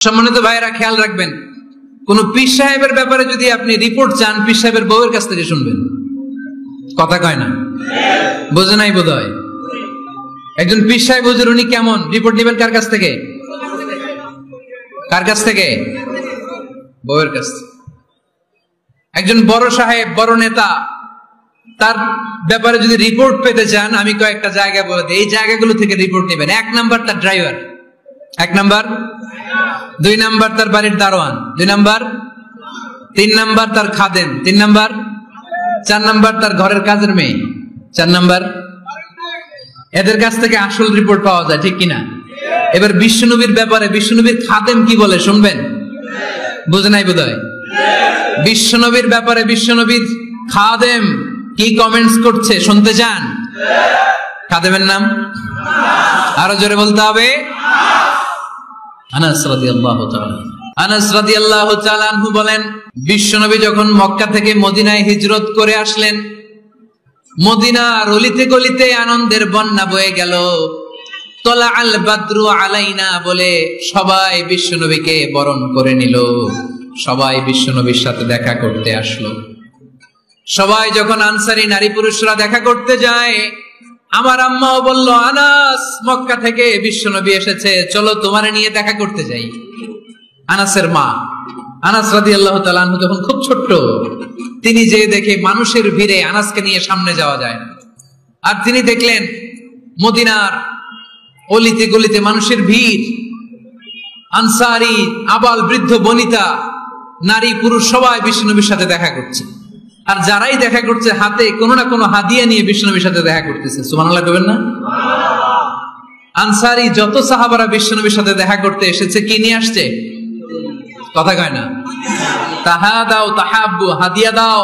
সম্মানিত ভাইয়েরা, খেয়াল রাখবেন, কোন পীর সাহেবের ব্যাপারে যদি আপনি রিপোর্ট চান, পীর সাহেবের বউয়ের কাছ থেকে শুনবেন। কথা কয় না, বোঝে নাই বোধ হয়। একজন পীর সাহেব হুজুর, উনি কেমন, রিপোর্ট নেবেন কার কাছ থেকে? কার কাছ থেকে? বউয়ের কাছ থেকে। একজন বড় সাহেব, বড় নেতা, তার ব্যাপারে যদি রিপোর্ট পেতে চান, আমি কয়েকটা জায়গা বলে দিই, এই জায়গাগুলো থেকে রিপোর্ট নেবেন। 1 নাম্বার তার ড্রাইভার, 1 নাম্বার। 2 নাম্বার তার বাড়ির দারোয়ান, 2 নাম্বার। 3 নাম্বার তার খাদেম, 3 নাম্বার। 4 নাম্বার তার ঘরের কাজের মেয়ে, 4 নাম্বার। এদের কাছ থেকে আসল রিপোর্ট পাওয়া যায়, ঠিক কিনা? এবার বিশ্বনবীর ব্যাপারে বিশ্বনবীর খাদেম কি বলে শুনবেন? বুঝে নাই বোধহয়। বিশ্বনবীর ব্যাপারে বিশ্বনবীর খাদেম কি কমেন্টস করছে শুনতে চান? খাদেমের নাম আরো জোরে বলতে হবে। আনাস রাদিয়াল্লাহু তাআলা, আনাস রাদিয়াল্লাহু তাআলা আনহু বলেন, বিশ্বনবী যখন মক্কা থেকে মদিনায় হিজরত করে আসলেন, মদিনার অলিতে গলিতে আনন্দের বন্যা বয়ে গেল। তলা আল বাদরু আলাইনা বলে সবাই বিশ্বনবীকে বরণ করে নিল, সবাই বিশ্বনবীর সাথে দেখা করতে আসলো। সবাই যখন আনসারী নারী পুরুষরা দেখা করতে যায়, আমার আম্মাও বলল, আনাস, মক্কা থেকে বিশ্বনবী এসেছে, চলো তোমারে নিয়ে দেখা করতে যাই। আনাসের মা, আনাস রাদিয়াল্লাহু তাআলা আনহু যখন খুব ছোট্ট, তিনি যে দেখে মানুষের ভিড়ে আনাসকে নিয়ে সামনে যাওয়া যায় না, আর তিনি দেখলেন মদিনার অলিতে গলিতে মানুষের ভিড়, আনসারী, আবাল বৃদ্ধ বনিতা, নারী পুরুষ সবাই বিশ্বনবীর সাথে দেখা করছে। আর যারাই দেখা করছে হাতে কোনো না কোনো হাদিয়া নিয়ে বিশ্বনবীর সাথে দেখা করতেছে। সুবহানাল্লাহ কইবেন না? আনসারী যত সাহাবারা বিশ্বনবীর সাথে দেখা করতে এসেছে, কি নিয়ে আসছে? কথা কয় না। তাহাদাও তাহাব্বু, হাদিয়া দাও,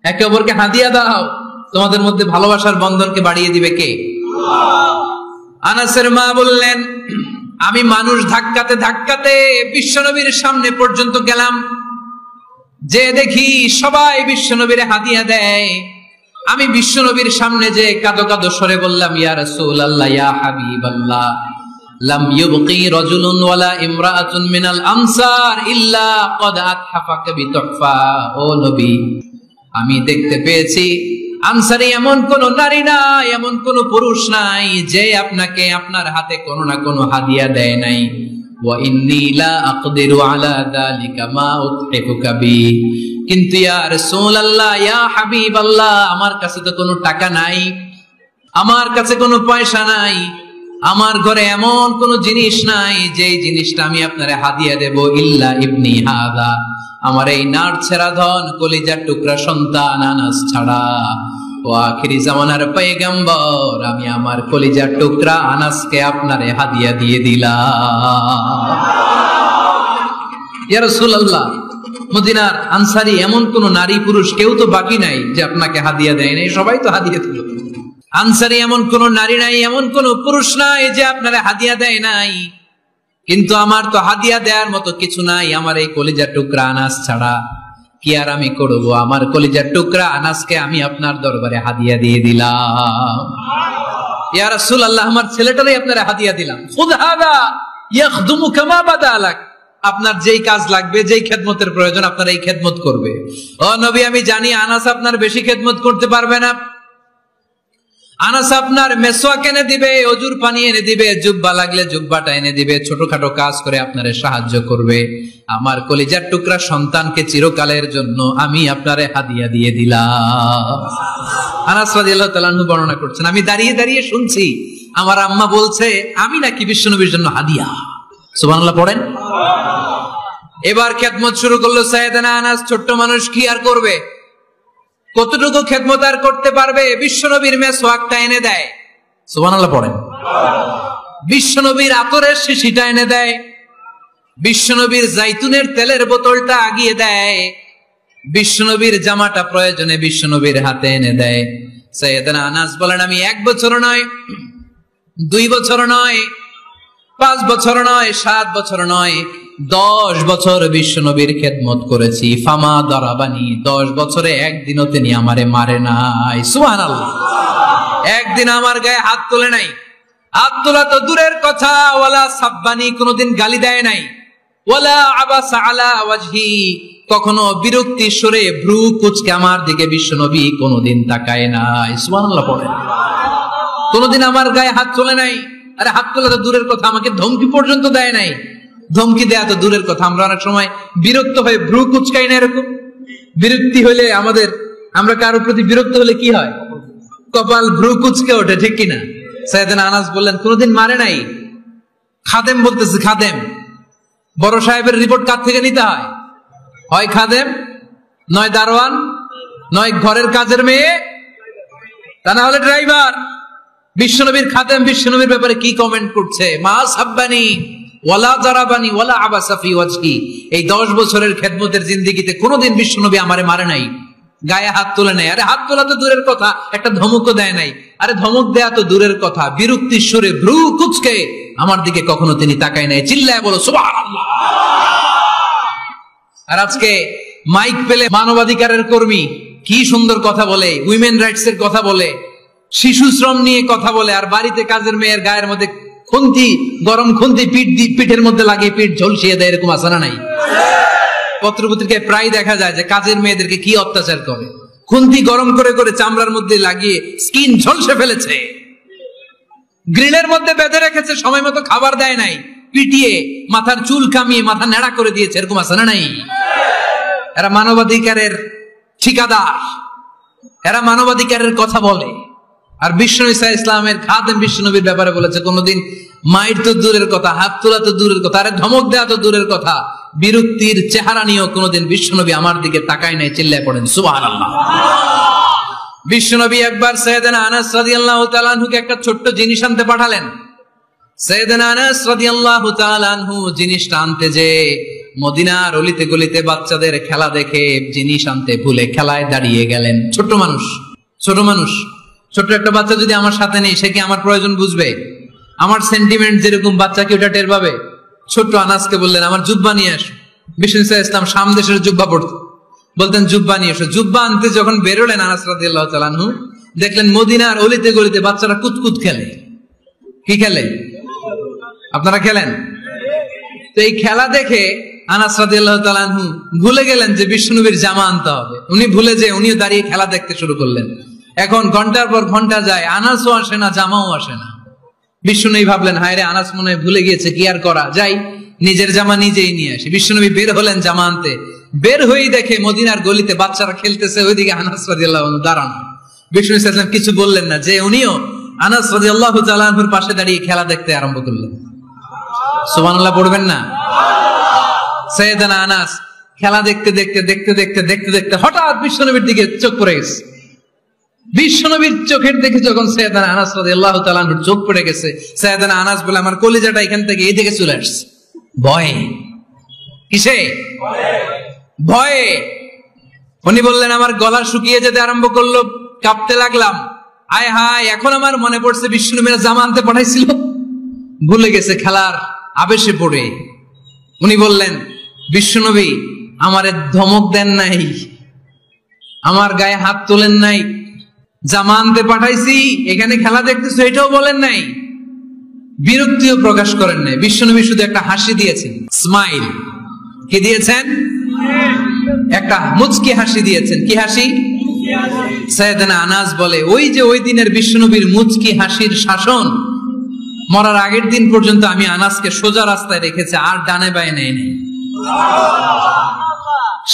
একে অপরকে হাদিয়া দাও। তোমাদের মধ্যে ভালোবাসার বন্ধনকে বাড়িয়ে দিবে কে? আনাসের মা বললেন, আমি মানুষ ধাক্কাতে ধাক্কাতে বিশ্বনবীর সামনে পর্যন্ত গেলাম, যে দেখি সবাই বিশ্বনবীর হাদিয়া দেয়। আমি বিশ্বনবীর সামনে যে কাঁদো কাঁদো সরে বললাম, ইয়া রাসূলুল্লাহ, ইয়া হাবিবাল্লাহ, লাম ইউবকি রাজুলুন ওয়ালা ইমরাআতুন মিনাল আমসার ইল্লা ক্বাদ আতহাফাকা বিতুহফা। ও নবী, আমি দেখতে পেয়েছি আনসারী এমন কোন নারী নাই, এমন কোন পুরুষ নাই যে আপনাকে আপনার হাতে কোনো না কোনো হাদিয়া দেয় নাই। ওয়া ইন্নী লা আকদিরু আলা যালিকা মা উতহিফুকা বি। কিন্তু ইয়া রাসূলুল্লাহ, ইয়া হাবিবাল্লাহ, আমার কাছে তো কোনো টাকা নাই, আমার কাছে কোনো পয়সা নাই, আমার ঘরে এমন কোনো জিনিস নাই যে জিনিসটা আমি আপনারে হাদিয়া দেব, ইল্লা ইবনি হাদা, আমার এই নার ছেড়া ধন কলিজার টুকরা সন্তান আনাস ছাড়া। ও আখিরি জামানার পয়গম্বর, আমি আমার কলিজার টুকরা আনাসকে আপনারে হাদিয়া দিয়ে দিলাম। ইয়া রাসূলুল্লাহ, মদিনার আনসারী এমন কোন নারী পুরুষ কেউ তো বাকি নাই যে আপনাকে হাদিয়া দেয় নাই, সবাই তো হাদিয়া দিল। আনসারী এমন কোন নারী নাই, এমন কোন পুরুষ নাই যে আপনারে হাদিয়া দেয় নাই, কিন্তু আমার তো হাদিয়া দেওয়ার মতো কিছু নাই আমার এই কলিজার টুকরা আনাস ছাড়া। কি আর আমি করব, আমার কলিজার টুকরা আনাসকে আমি আপনার দরবারে হাদিয়া দিয়ে দিলাম। ইয়া রাসূলুল্লাহ, আমার ছেলেটারই আপনারা হাদিয়া দিলাম। খুদ হাদা ইয়াখদুমু কামা বাদালাক, আপনার যেই কাজ লাগবে, যেই খেদমতের প্রয়োজন, আপনার এই খেদমত করবে। ও নবী, আমি জানি আনাস আপনার বেশি খেদমত করতে পারবে না। আনাস আপনার মেসওয়াক এনে দিবে, অজুর পানি এনে দিবে, জুব্বা লাগলে জুব্বাটা এনে দিবে, ছোটখাটো কাজ করে আপনারে সাহায্য করবে। আমার কলিজার টুকরা সন্তানকে চিরকালের জন্য আমি আপনারে হাদিয়া দিয়ে দিলাম। আনাস রাদিয়াল্লাহু তাআলা আনহু বর্ণনা করছেন, আমি দাঁড়িয়ে দাঁড়িয়ে শুনছি আমার আম্মা বলছে আমি নাকি বিশ্বনবীর জন্য হাদিয়া। সুবহানাল্লাহ পড়েন। এবার খেদমত শুরু করলো সাইয়েদনা আনাস। ছোট্ট মানুষ কি আর করবে, কতটুকু খেদমত আর করতে পারবে? বিশ্বনবীর মেসওয়াকটা এনে দেয়। সুবহানাল্লাহ পড়েন। বিশ্বনবীর আতরের শিশিটা এনে দেয়, বিশ্বনবীর জাইতুনের তেলের বোতলটা আগিয়ে দেয়, বিশ্বনবীর জামাটা প্রয়োজনে বিশ্বনবীর হাতে এনে দেয়। সাইয়েদনা আনাস বলেন, আমি 1 বছর নয়, 2 বছর নয়, 5 বছর নয়, 7 বছর নয়, 10 বছর বিশ্বনবীর খেদমত করেছি। ফামা দারাবানি, 10 বছরে একদিনও তিনি আমারে মারে নাই। সুবহানাল্লাহ। একদিন আমার গায়ে হাত তোলে নাই, হাত তোলা তো দূরের কথা, ওয়ালা সাব্বানি, কোনদিন গালি দেয় নাই, ওয়ালা আবাসা আলা ওয়াজহি, কখনো বিরক্তি সুরে ভ্রু কুঁচকে আমার দিকে বিশ্বনবী কোনদিন তাকায় নাই। সুবহানাল্লাহ পড়ে। কোনদিন আমার গায়ে হাত তোলে নাই। আরে হাত তোলা তো দূরের কথা, আমাকে ধমকি পর্যন্ত দেয় নাই। ধমকি দেয়া তো দূরের কথা, আমরা অনেক সময় বিরক্ত হয়ে ভ্রু কুঁচকাই না। এরকম বিরক্তি হলে আমরা কারোর প্রতি বিরক্ত হলে কি হয়? কপাল ভ্রু কুঁচকে ওঠে, ঠিক কিনা? সাইয়েদনা আনাস বললেন কোনদিন মারে নাই। খাদেম বলতেছে, খাদেম, বড় সাহেবের রিপোর্ট কার থেকে নিতে হয়? হয় খাদেম, নয় দারোয়ান, নয় ঘরের কাজের মেয়ে, তা না হলে ড্রাইভার। বিশ্বনবীর খাদেম বিশ্বনবীর ব্যাপারে কি কমেন্ট করছে? মা সাব্বানি ওয়ালা জারাবানি ওয়ালা আবাসা ফি ওয়াজহি। এই 10 বছরের খেদমতের জিন্দেগিতে কোনোদিন বিশ্বনবী আমারে মারে নাই, গায়ে হাত তোলে নাই। আরে হাত তোলা তো দূরের কথা, একটা ধমকও দেয় নাই। আরে ধমক দেয়া তো দূরের কথা, বিরক্তির সুরে ভ্রু কুঁচকে আমার দিকে কখনো তিনি তাকায় নাই। চিল্লায় বলো সুবহানাল্লাহ। আর আজকে মাইক পেলে মানবাধিকারের কর্মী কি সুন্দর কথা বলে, উইমেন রাইটস এর কথা বলে, শিশু শ্রম নিয়ে কথা বলে, আর বাড়িতে কাজের মেয়ের গায়ের মধ্যে খুন্তি, গরম খুন্তি পিঠের মধ্যে লাগিয়ে পিঠ ঝলসিয়ে দেয়। এরকম আছে না নাই? পত্রপত্রিকায় প্রায় দেখা যায় যে কাজের মেয়েদেরকে কি অত্যাচার করে। খুন্তি গরম করে করে চামড়ার মধ্যে লাগিয়ে স্কিন ঝলসে ফেলেছে, গ্রিলের মধ্যে বেঁধে রেখেছে, সময় মতো খাবার দেয় নাই, পিটিয়ে মাথার চুল কামিয়ে মাথা নেড়া করে দিয়েছে। এরকম আছে না নাই? এরা মানবাধিকারের ঠিকাদার, এরা মানবাধিকারের কথা বলে। আর বিশ্বনবী সাল্লাল্লাহু আলাইহি ইসলামের খাদেম বিশ্বনবীর ব্যাপারে বলেছে কোনদিন মাইর তো দূরের কথা, হাত তোলা তো দূরের কথা, আরে ধমক দেয়া তো দূরের কথা, বিরক্তির চেহারা নিয়েও কোনদিন বিশ্বনবী আমার দিকে তাকায় নাই। চিল্লায় পড়েন সুবহানাল্লাহ। বিশ্বনবী একবার সাইয়েদনা আনাস রাদিয়াল্লাহু তাআলা আনহুকে একটা ছোট্ট জিনিস আনতে পাঠালেন। সাইয়েদনা আনাস রাদিয়াল্লাহু তাআলা আনহু জিনিসটা আনতে যে মদিনার অলিতে গলিতে বাচ্চাদের খেলা দেখে জিনিস আনতে ভুলে খেলায় দাঁড়িয়ে গেলেন। ছোট মানুষ, ছোট্ট একটা বাচ্চা যদি আমার সাথে নেই, সে কি আমার প্রয়োজন বুঝবে? আমার সেন্টিমেন্ট যেরকম, বাচ্চা কি ওটা টের পাবে? ছোট্ট আনাসকে বললেন আমার জুব্বা নিয়ে আসো। বিষ্ণু সাল্লাল্লাহু আলাইহি ওয়াসাল্লাম শাম দেশের জুব্বা পড়তো, বলতেন জুব্বা নিয়ে এসো। জুব্বা আনতে যখন বেরোলেন আনাস রাদিয়াল্লাহু তাআলা আনহু, দেখলেন মদিনার অলিতে গলিতে বাচ্চারা কুতকুত খেলে। কি খেলে? আপনারা খেলেন? তো এই খেলা দেখে আনাস রাদিয়াল্লাহু তাআলা আনহু ভুলে গেলেন যে বিশ্বনবীর জামা আনতে হবে। উনি ভুলে যে উনিও দাঁড়িয়ে খেলা দেখতে শুরু করলেন। এখন ঘন্টার পর ঘন্টা যায়, আনাসও আসে না, জামাও আসে না। বিশ্বনবী ভাবলেন হায় রে, আনাস মনে হয় ভুলে গিয়েছে, কি আর করা যায়, নিজের জামা নিজেই নিয়ে আসে। বিশ্বনবী বের হলেন জামা আনতে। বের হয়েই দেখে মদিনার গলিতে বাচ্চারা খেলতেছে, ওইদিকে আনাস রাদিয়াল্লাহু আনহু দাঁড়ানো। বিষ্ণু সাল্লাল্লাহু আলাইহি ওয়াসাল্লাম কিছু বললেন না, যে উনিও আনাস রাদিয়াল্লাহু তাআলা আনহুর পাশে দাঁড়িয়ে খেলা দেখতে আরম্ভ করলেন। সুবহানাল্লাহ পড়বেন না? সাইয়েদনা আনাস খেলা দেখতে হঠাৎ বিশ্বনবীর দিকে চোখ পড়ে গেছে। বিশ্বনবীর চোখের দেখে যখন সাইয়েদনা আনাস রাদিয়াল্লাহু তাআলা আনহুর চোখ পড়ে গেছে, সাইয়েদনা আনাস বলে আমার কলিজাটা এখান থেকে এই দিকে চলে আসছে। ভয়ে। কিসে? ভয়ে। উনি বললেন আমার গলা শুকিয়ে যেতে আরম্ভ করলো, কাঁপতে লাগলাম। আয় হায়, এখন আমার মনে পড়ছে বিশ্বনবীর জামা আনতে পাঠাইছিল, ভুলে গেছে খেলার আবেশে পড়ে। উনি বললেন বিশ্বনবী আমারে ধমক দেন নাই, আমার গায়ে হাত তোলেন নাই, জামা আনতে পাঠাইছি, এখানে খেলা দেখতেছো এটাও বলেন নাই, বিরক্তিও প্রকাশ করেন নাই। বিশ্বনবী শুধু একটা হাসি দিয়েছেন, স্মাইল। কি দিয়েছেন? একটা মুচকি হাসি দিয়েছেন। কি হাসি? সাইয়েদনা আনাস বলে ওই যে ওই দিনের বিশ্বনবীর মুচকি হাসির শাসন মরার আগের দিন পর্যন্ত আমি আনাসকে সোজা রাস্তায় রেখেছি, আর ডানে বায়ে নেই।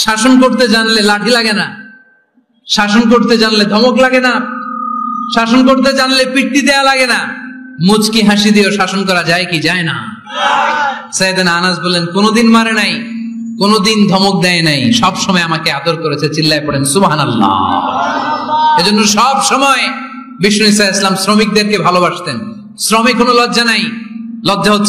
শাসন করতে জানলে লাঠি লাগে না, শাসন করতে জানলে ধমক লাগে না, শাসন করতে জানলে পিট্টি দেয়া লাগে না। মুচকি হাসি দিয়েও শাসন করা যায় কি যায় না? সাইয়েদনা আনাস বললেন কোনদিন মারে নাই, কোনদিন ধমক দেয় নাই, সব সময় আমাকে আদর করেছে। চিল্লায় পড়েন সুবহানাল্লাহ। এজন্য সব সময় বিষ্ণু সাল্লাল্লাহু আলাইহি ওয়াসাল্লাম শ্রমিকদেরকে ভালোবাসতেন। শ্রমিক কোনো লজ্জা নাই, লজ্জা হচ্ছে